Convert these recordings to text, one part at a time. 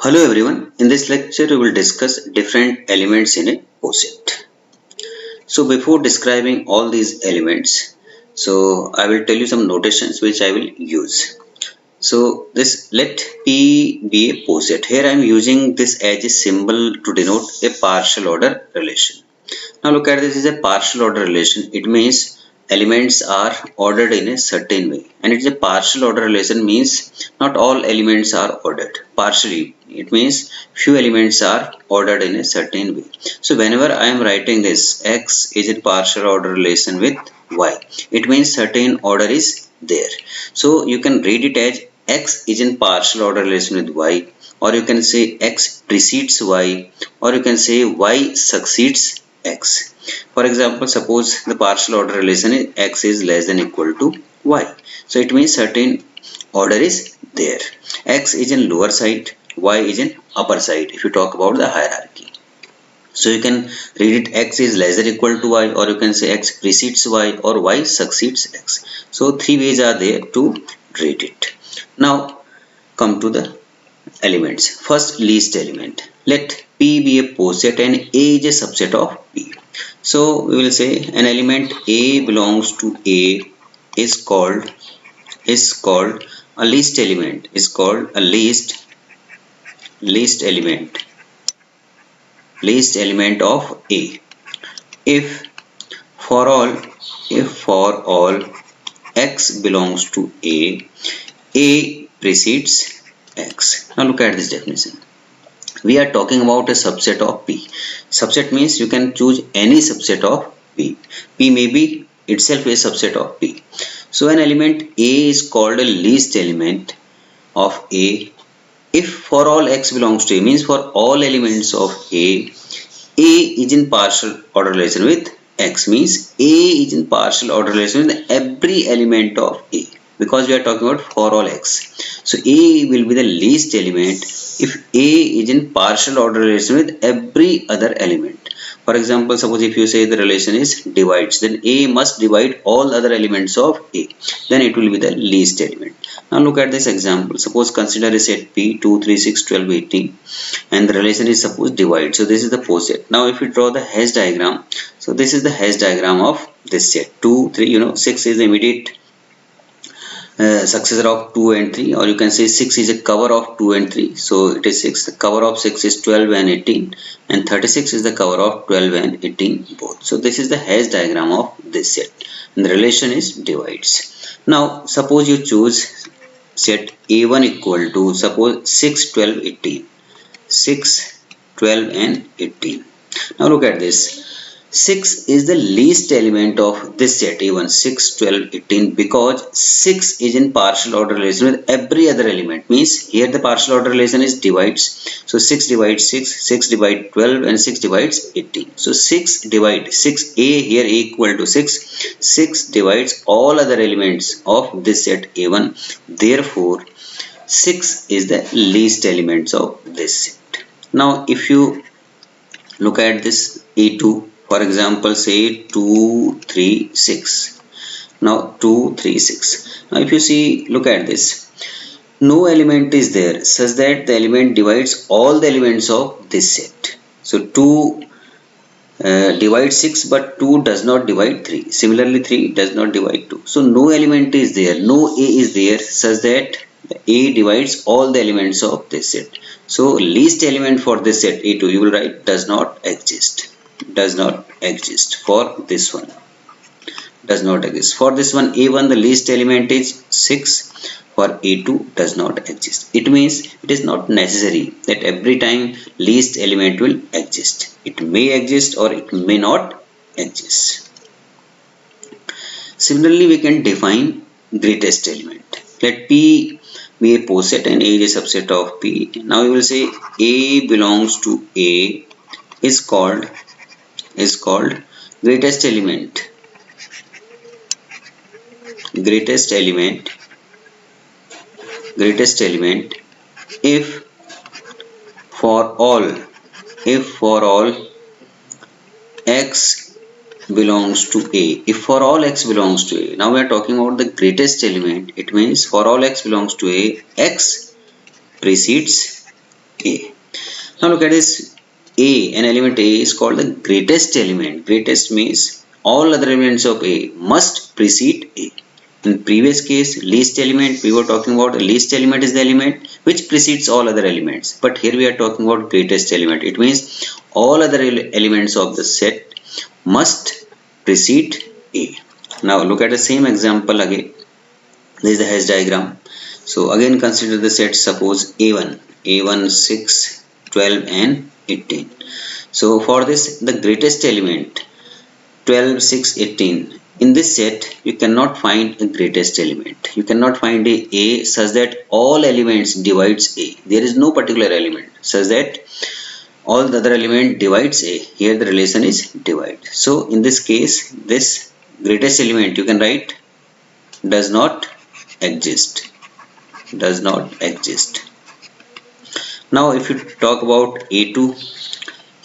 Hello everyone, in this lecture we will discuss different elements in a POSIT. So before describing all these elements, I will tell you some notations which I will use. So this let P be a POSIT. Here I am using this as a symbol to denote a partial order relation. Now look at this is a partial order relation. It means elements are ordered in a certain way, and it's a partial order relation means not all elements are ordered partially. It means few elements are ordered in a certain way. So whenever I am writing this x is in partial order relation with y, it means certain order is there. So you can read it as x is in partial order relation with y, or you can say x precedes y, or you can say y succeeds x. For example, suppose the partial order relation is x is less than equal to y. So it means certain order is there. X is in lower side, y is in upper side if you talk about the hierarchy. So you can read it x is less than equal to y, or you can say x precedes y, or y succeeds x. So three ways are there to read it. Now come to the elements. First, least element. Let P be a POSIT and A is a subset of P. So we will say an element A belongs to A is called a least element, is called a least element of A if for all x belongs to A precedes x. Now look at this definition. We are talking about a subset of P. Subset means you can choose any subset of P. P may be itself a subset of P. So an element A is called a least element of A if for all x belongs to A, means for all elements of A is in partial order relation with x, means A is in partial order relation with every element of A, because we are talking about for all x. So A will be the least element if A is in partial order relation with every other element. For example, suppose if you say the relation is divides, then A must divide all other elements of A, then it will be the least element. Now look at this example. Suppose consider a set P 2, 3, 6, 12, 18, and the relation is suppose divide. So this is the POSIT. Now if we draw the hash diagram, so this is the hash diagram of this set 2, 3, 6 is the immediate successor of 2 and 3, or you can say 6 is a cover of 2 and 3, so it is 6. The cover of 6 is 12 and 18, and 36 is the cover of 12 and 18 both. So this is the hash diagram of this set, and the relation is divides. Now suppose you choose set A1 equal to suppose 6, 12, 18, 6, 12 and 18. Now look at this. 6 is the least element of this set A1, 6, 12, 18, because 6 is in partial order relation with every other element, means here the partial order relation is divides. So 6 divides 6, 6 divides 12 and 6 divides 18. So 6 divides 6, A here A equal to 6, 6 divides all other elements of this set A1, therefore 6 is the least elements of this set. Now if you look at this A2, for example, say 2, 3, 6. Now 2, 3, 6. Now if you see, look at this. No element is there such that the element divides all the elements of this set. So 2 divides 6, but 2 does not divide 3. Similarly, 3 does not divide 2. So no element is there, no A is there such that the A divides all the elements of this set. So least element for this set A2, you will write does not exist. Does not exist for this one. Does not exist. For this one A1 the least element is 6. For A2 does not exist. It means it is not necessary that every time least element will exist. It may exist or it may not exist. Similarly, we can define greatest element. Let P be a POSIT and A is a subset of P. Now we will say A belongs to A is called greatest element if for all x belongs to A. If for all x belongs to A, now we are talking about the greatest element. It means for all x belongs to A, x precedes A. Now look at this A. An element A is called the greatest element. Greatest means all other elements of A must precede A. In previous case, least element, we were talking about least element is the element which precedes all other elements. But here we are talking about greatest element. It means all other elements of the set must precede A. Now look at the same example again. This is the hash diagram. So again consider the set, suppose A1, 6, 12 and 18. So for this, the greatest element 12, 6, 18. In this set, you cannot find a greatest element. You cannot find a such that all elements divides A. There is no particular element such that all the other element divides A. Here the relation is divide. So in this case, this greatest element you can write does not exist. Does not exist. Now if you talk about A2,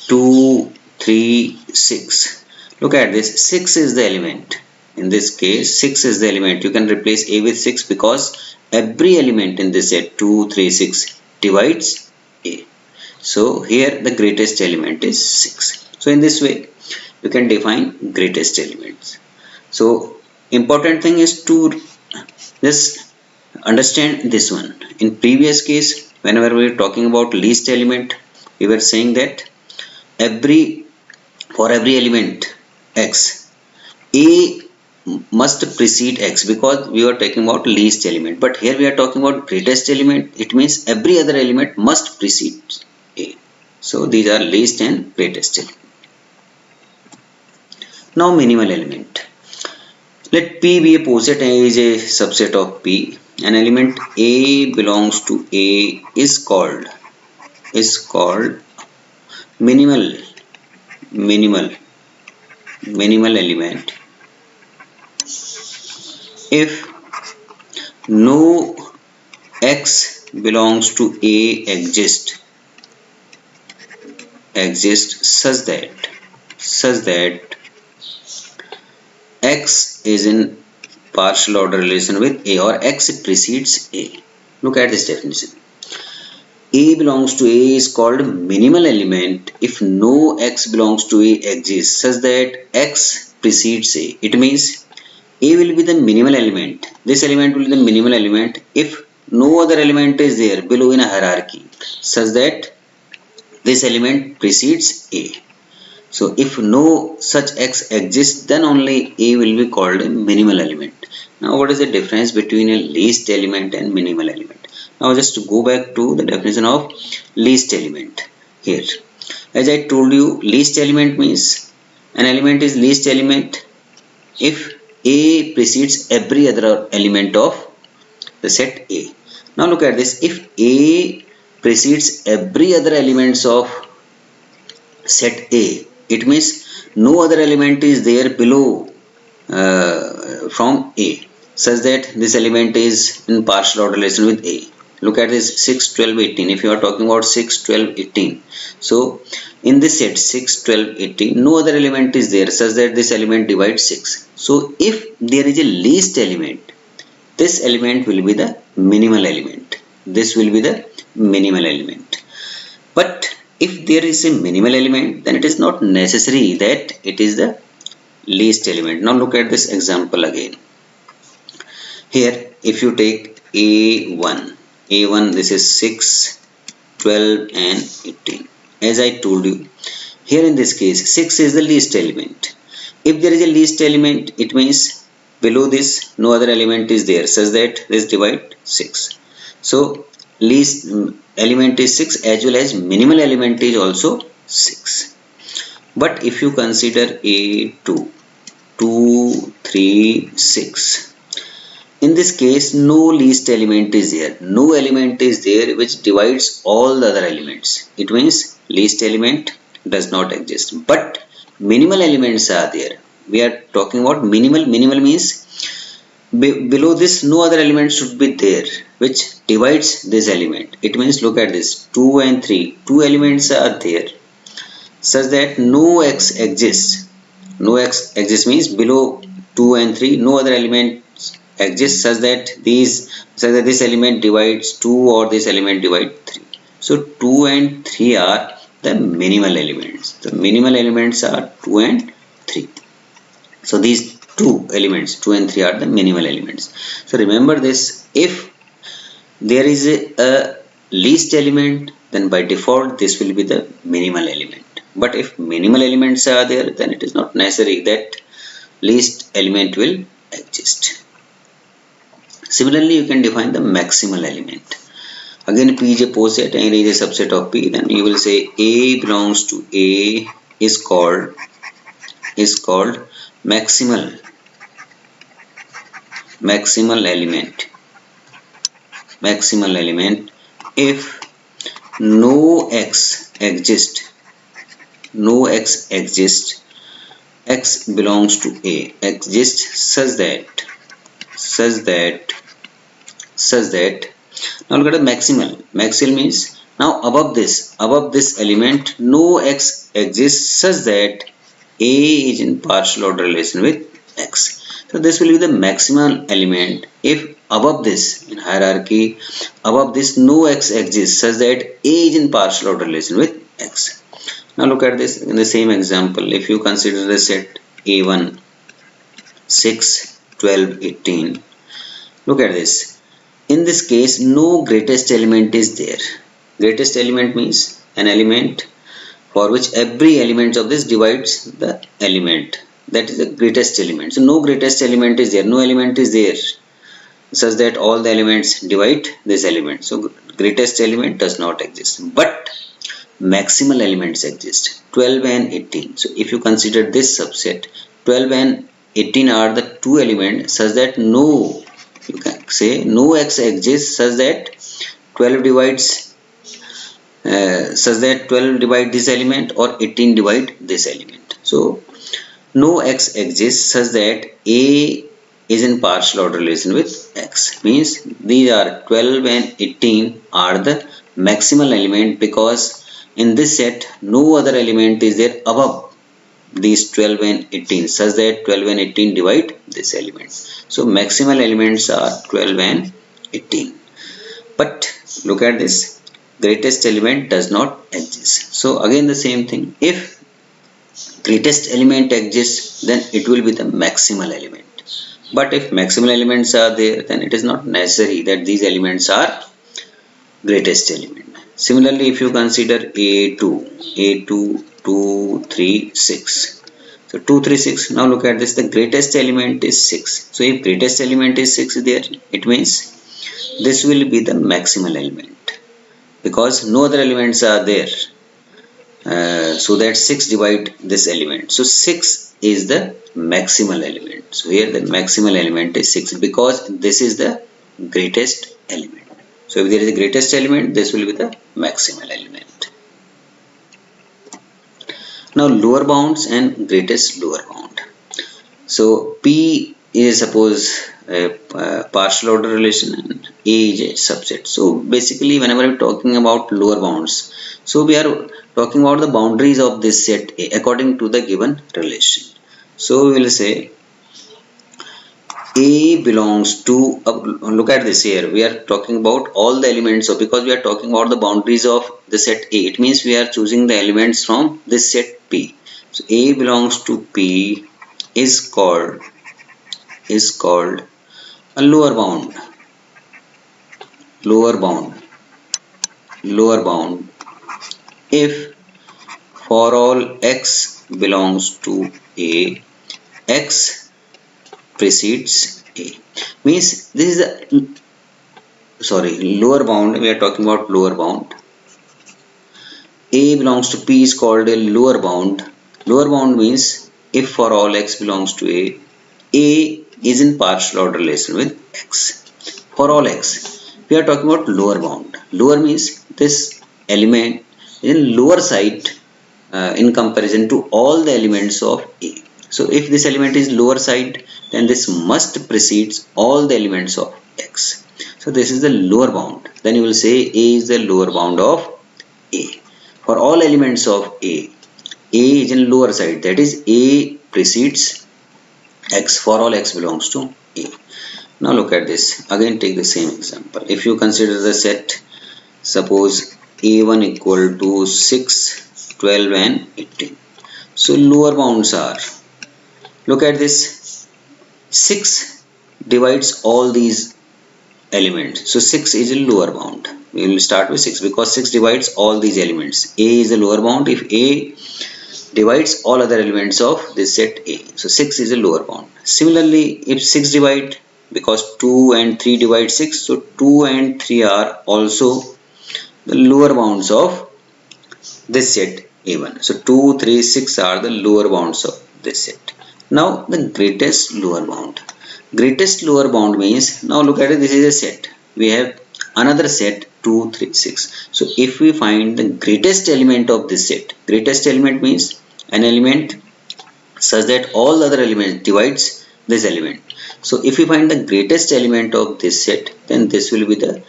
2, 3, 6. Look at this, 6 is the element. In this case, 6 is the element. You can replace A with 6 because every element in this set 2, 3, 6 divides A. So here the greatest element is 6. So in this way, you can define greatest elements. So important thing is to just understand this one. In previous case, whenever we were talking about least element, we were saying that for every element X, A must precede X because we are talking about least element. But here we are talking about greatest element. It means every other element must precede A. So these are least and greatest element. Now minimal element. Let P be a poset and A is a subset of P. An element A belongs to A is called minimal element if no X belongs to A exists such that X is in partial order relation with A or X precedes A. Look at this definition. A belongs to A is called minimal element if no X belongs to A exists such that X precedes A. It means A will be the minimal element. This element will be the minimal element if no other element is there below in a hierarchy such that this element precedes A. So if no such X exists, then only A will be called a minimal element. Now what is the difference between a least element and minimal element? Now just to go back to the definition of least element here. As I told you, least element means an element is least element if A precedes every other element of the set A. Now look at this. If A precedes every other elements of set A, it means no other element is there below from A such that this element is in partial order relation with A. Look at this 6, 12, 18. If you are talking about 6, 12, 18. So in this set 6, 12, 18, no other element is there such that this element divides 6. So if there is a least element, this element will be the minimal element. This will be the minimal element. But if there is a minimal element, then it is not necessary that it is the least element. Now look at this example again. Here if you take A1, this is 6, 12 and 18. As I told you, here in this case 6 is the least element. If there is a least element, it means below this no other element is there such that this divide 6. So least element is 6 as well as minimal element is also 6. But if you consider A2, 2, 3, 6. In this case, no least element is there. No element is there which divides all the other elements. It means least element does not exist. But minimal elements are there. We are talking about minimal. Minimal means below this no other element should be there which divides this element. It means look at this 2 and 3. Two elements are there such that no X exists. No X exists means below 2 and 3 no other element exists such that this element divides 2 or this element divides 3. So 2 and 3 are the minimal elements. The minimal elements are 2 and 3. So these two elements, 2 and 3, are the minimal elements. So remember this, if there is a least element, then by default this will be the minimal element. But if minimal elements are there, then it is not necessary that least element will exist. Similarly, you can define the maximal element. Again, P is a poset and A is a subset of P. Then you will say A belongs to A is called maximal element if no x exists, x belongs to A exists such that now look at the maximal. Maximal means now above this element no x exists such that A is in partial order relation with x. So this will be the maximal element if above this, in hierarchy, above this no x exists such that A is in partial order relation with x. Now look at this in the same example. If you consider the set A1, 6, 12, 18. Look at this. In this case, no greatest element is there. Greatest element means an element for which every element of this divides the element. That is the greatest element. So no greatest element is there. No element is there such that all the elements divide this element. So greatest element does not exist. But maximal elements exist. 12 and 18. So if you consider this subset, 12 and 18 are the two elements such that no, you can say no x exists such that 12 divides divide this element or 18 divide this element. So no x exists such that A is in partial order relation with x. Means these are 12 and 18 are the maximal element because in this set no other element is there above these 12 and 18 such that 12 and 18 divide this element. So maximal elements are 12 and 18. But look at this, greatest element does not exist. So again the same thing, if greatest element exists, then it will be the maximal element. But if maximal elements are there, then it is not necessary that these elements are greatest element. Similarly, if you consider A2, 2, 3, 6. So 2, 3, 6. Now look at this. The greatest element is 6. So if greatest element is 6 there, it means this will be the maximal element because no other elements are there. So that 6 divide this element. So 6 is the maximal element. So here the maximal element is 6 because this is the greatest element. So if there is a greatest element, this will be the maximal element. Now lower bounds and greatest lower bound. So P is suppose a partial order relation and A is a subset. So basically whenever we are talking about lower bounds, so we are talking about the boundaries of this set A according to the given relation. So we will say A belongs to, look at this here, we are talking about all the elements. So because we are talking about the boundaries of the set A, it means we are choosing the elements from this set P. So A belongs to P is called a lower bound if for all x belongs to A, x precedes A. Means this is the lower bound. We are talking about lower bound. A belongs to P is called a lower bound. Lower bound means if for all x belongs to A is in partial order relation with x. For all x, we are talking about lower bound. Lower means this element in lower side in comparison to all the elements of A. So if this element is lower side, then this must precedes all the elements of x. So this is the lower bound. Then you will say A is the lower bound of A. For all elements of A is in lower side, that is A precedes x for all x belongs to A. Now look at this. Again take the same example. If you consider the set, suppose A1 equal to 6, 12 and 18. So lower bounds are, look at this, 6 divides all these elements. So 6 is a lower bound. We will start with 6 because 6 divides all these elements. A is a lower bound if A divides all other elements of this set A. So 6 is a lower bound. Similarly, if 6 divide, because 2 and 3 divide 6, so 2 and 3 are also the lower bounds of this set A1. So 2, 3, 6 are the lower bounds of this set. Now the greatest lower bound. Greatest lower bound means, now look at it, this is a set. We have another set 2, 3, 6. So if we find the greatest element of this set, greatest element means an element such that all other elements divides this element. So if we find the greatest element of this set, then this will be the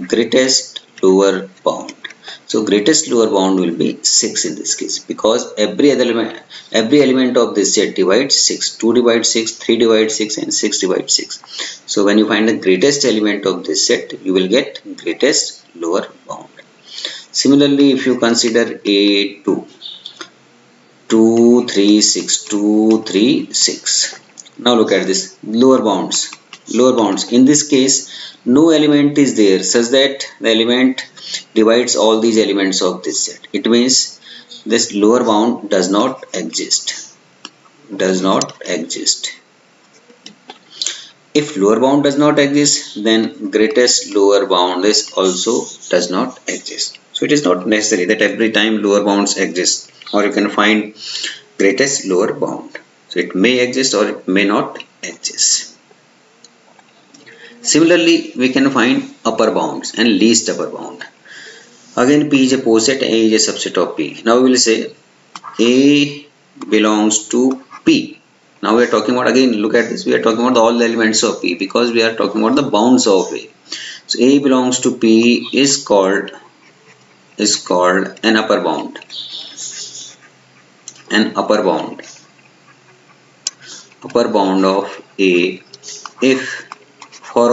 greatest lower bound. So greatest lower bound will be 6 in this case, because every element of this set divides 6. 2 divides 6, 3 divides 6 and 6 divides 6. So when you find the greatest element of this set, you will get greatest lower bound. Similarly, if you consider A2, 2, 3, 6, 2, 3, 6. Now look at this lower bounds. Lower bounds. In this case, no element is there such that the element divides all these elements of this set. It means this lower bound does not exist. Does not exist. If lower bound does not exist, then greatest lower bound is also does not exist. So it is not necessary that every time lower bounds exist, or you can find greatest lower bound. So it may exist or it may not exist. Similarly, we can find upper bounds and least upper bound. Again, P is a poset, A is a subset of P. Now we will say A belongs to P. Now we are talking about, again look at this, we are talking about all the elements of P because we are talking about the bounds of A. So A belongs to P is called an upper bound. An upper bound. Upper bound of A if for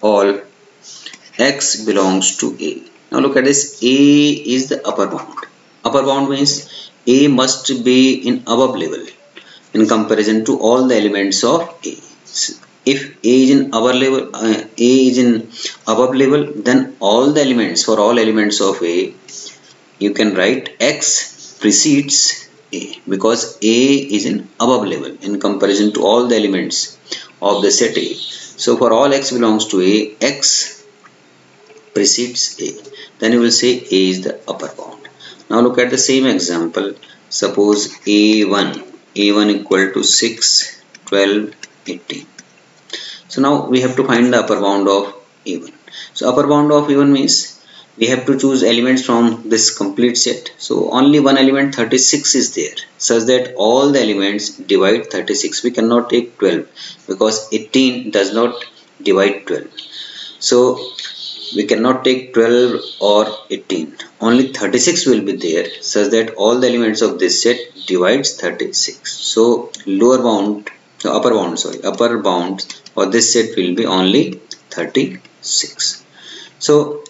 all x belongs to A. Now look at this, A is the upper bound. Upper bound means A must be in above level in comparison to all the elements of A. If A is in above level, then all the elements, for all elements of A, you can write x precedes A because A is in above level in comparison to all the elements of the set A. So for all x belongs to A, x precedes A. Then you will say A is the upper bound. Now look at the same example. Suppose A1 equal to 6, 12, 18. So now we have to find the upper bound of A1. So upper bound of A1 means we have to choose elements from this complete set. So only one element 36 is there such that all the elements divide 36. We cannot take 12 because 18 does not divide 12. So we cannot take 12 or 18. Only 36 will be there such that all the elements of this set divides 36. So upper bound for this set will be only 36. So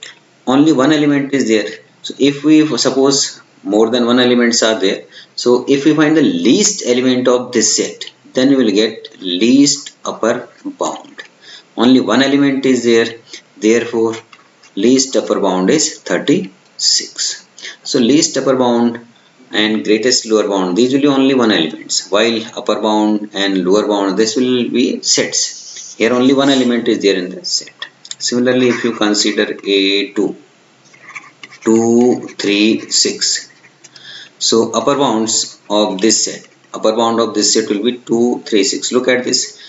only one element is there. So if we suppose more than one elements are there, so if we find the least element of this set, then we will get least upper bound. Only one element is there, therefore least upper bound is 36. So least upper bound and greatest lower bound, these will be only one elements, while upper bound and lower bound, this will be sets. Here only one element is there in the set. Similarly, if you consider A2, 2, 3, 6. So upper bounds of this set, will be 2, 3, 6. Look at this,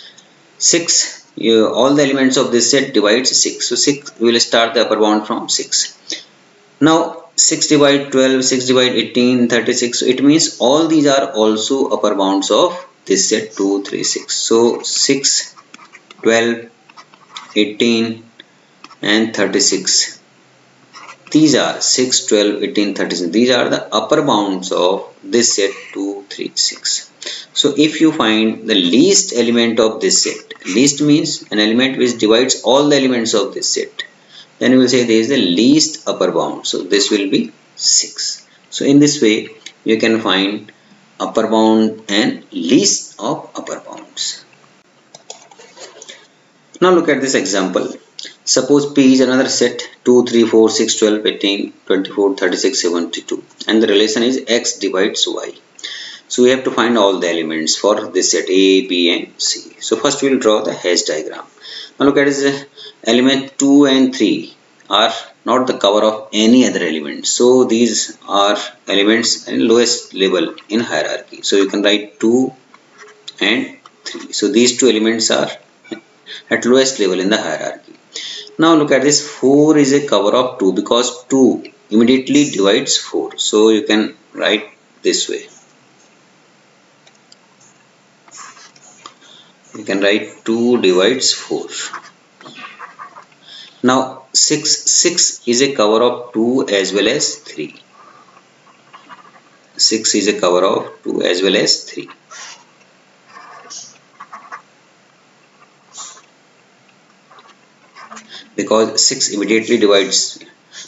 6. All the elements of this set divides 6. So 6, we will start the upper bound from 6. Now 6 divide 12, 6 divide 18, 36. So it means all these are also upper bounds of this set 2, 3, 6. So 6, 12, 18 and 36. These are 6, 12, 18, 36. These are the upper bounds of this set 2, 3, 6. So if you find the least element of this set, least means an element which divides all the elements of this set, then you will say there is the least upper bound. So this will be 6. So in this way you can find upper bound and least of upper bounds. Now look at this example. Suppose P is another set 2, 3, 4, 6, 12, 18, 24, 36, 72 and the relation is x divides y. So we have to find all the elements for this set A, B and C. So first we will draw the hash diagram. Now look at this, element 2 and 3 are not the cover of any other element. So these are elements in lowest level in hierarchy. So you can write 2 and 3. So these two elements are at lowest level in the hierarchy. Now look at this, 4 is a cover of 2 because 2 immediately divides 4. So you can write this way. You can write 2 divides 4. Now 6 is a cover of 2 as well as 3. 6 is a cover of 2 as well as 3. Because 6 immediately divides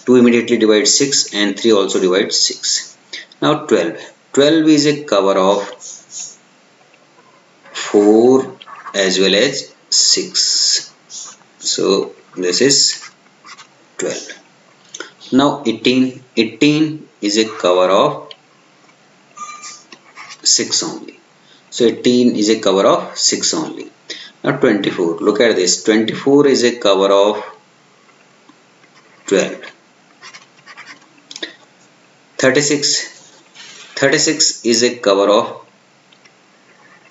2 immediately divides 6 and 3 also divides 6. Now 12 is a cover of 4 as well as 6. So this is 12. Now 18 is a cover of 6 only. So 18 is a cover of 6 only. Now 24, look at this, 24 is a cover of 12. 36 is a cover of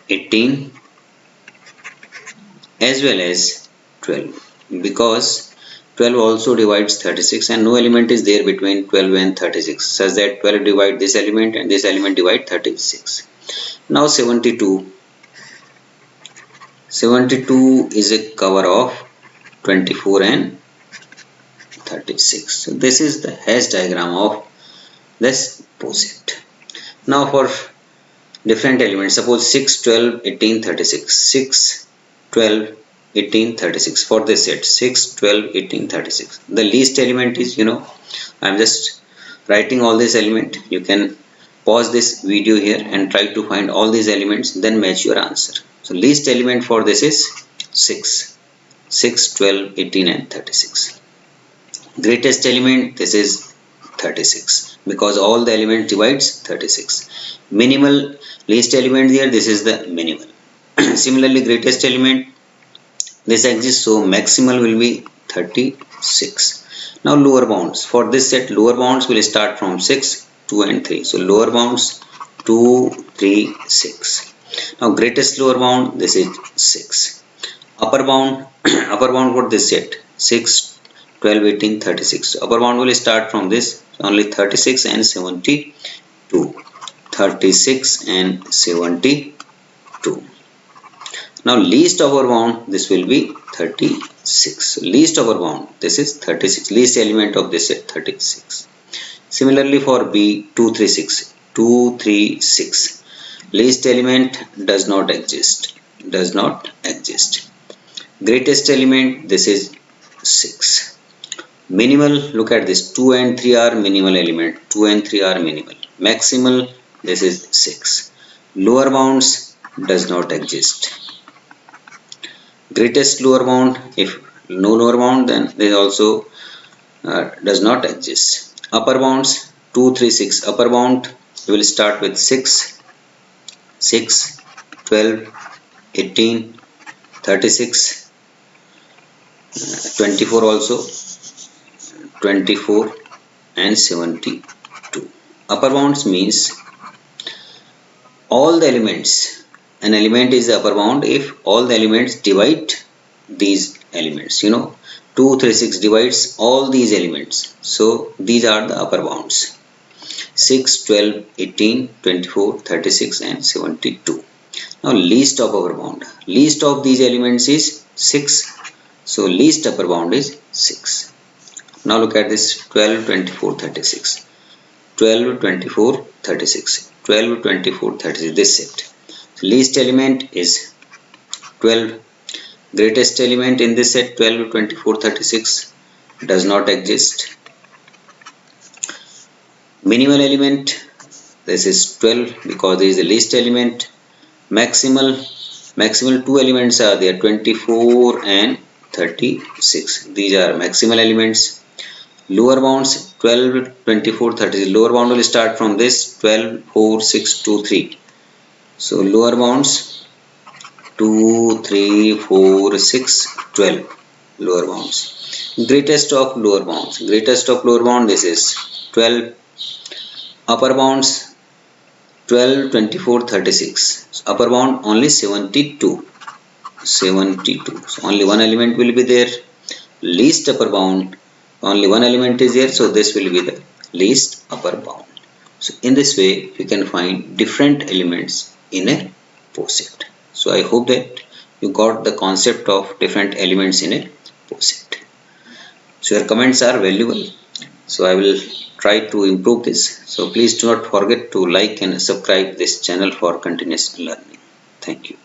18 as well as 12 because 12 also divides 36 and no element is there between 12 and 36 such that 12 divide this element and this element divide 36. Now 72 is a cover of 24 and 36. So this is the hash diagram of this POSIT. Now for different elements, suppose 6, 12, 18, 36. 6, 12, 18, 36 for this set. 6, 12, 18, 36. The least element is, I am just writing all this element. You can pause this video here and try to find all these elements, then match your answer. So least element for this is 6, 12, 18 and 36. Greatest element, this is 36 because all the elements divides 36. Minimal least element here, this is the minimal. Similarly greatest element, this exists, so maximal will be 36. Now lower bounds, for this set lower bounds will start from 6, 2 and 3. So lower bounds 2, 3, 6. Now greatest lower bound, this is 6. Upper bound for this set 6, 12, 18, 36. So upper bound will start from this, only 36 and 72. 36 and 72. Now least upper bound, this will be 36. So least upper bound, this is 36. Least element of this set 36. Similarly for B, 2, 3, 6. 2, 3, 6. Least element does not exist. Greatest element, this is 6. Minimal, look at this, 2 and 3 are minimal element. 2 and 3 are minimal. Maximal, this is 6. Lower bounds does not exist. Greatest lower bound, if no lower bound, then this also does not exist. Upper bounds 2, 3, 6. Upper bound will start with 6, 12, 18, 36, 24 also, 24 and 72. Upper bounds means all the elements. An element is the upper bound if all the elements divide these elements. 2, 3, 6 divides all these elements. So these are the upper bounds. 6, 12, 18, 24, 36 and 72. Now least of upper bound. Least of these elements is 6. So least upper bound is 6. Now look at this 12, 24, 36. 12, 24, 36. 12, 24, 36. This set. So least element is 12. Greatest element in this set 12, 24, 36. does not exist. Minimal element, this is 12 because this is the least element. Maximal two elements are there, 24 and 36. These are maximal elements. Lower bounds 12, 24, 36. Lower bound will start from this 12, 4, 6, 2, 3. So lower bounds 2, 3, 4, 6, 12. Lower bounds. Greatest of lower bounds. Greatest of lower bound, this is 12. Upper bounds 12, 24, 36. So upper bound only 72. 72. So only one element will be there. Least upper bound, only one element is here, so this will be the least upper bound. So in this way we can find different elements in a POSIT. So I hope that you got the concept of different elements in a POSIT. So your comments are valuable. So I will try to improve this. So please do not forget to like and subscribe this channel for continuous learning. Thank you.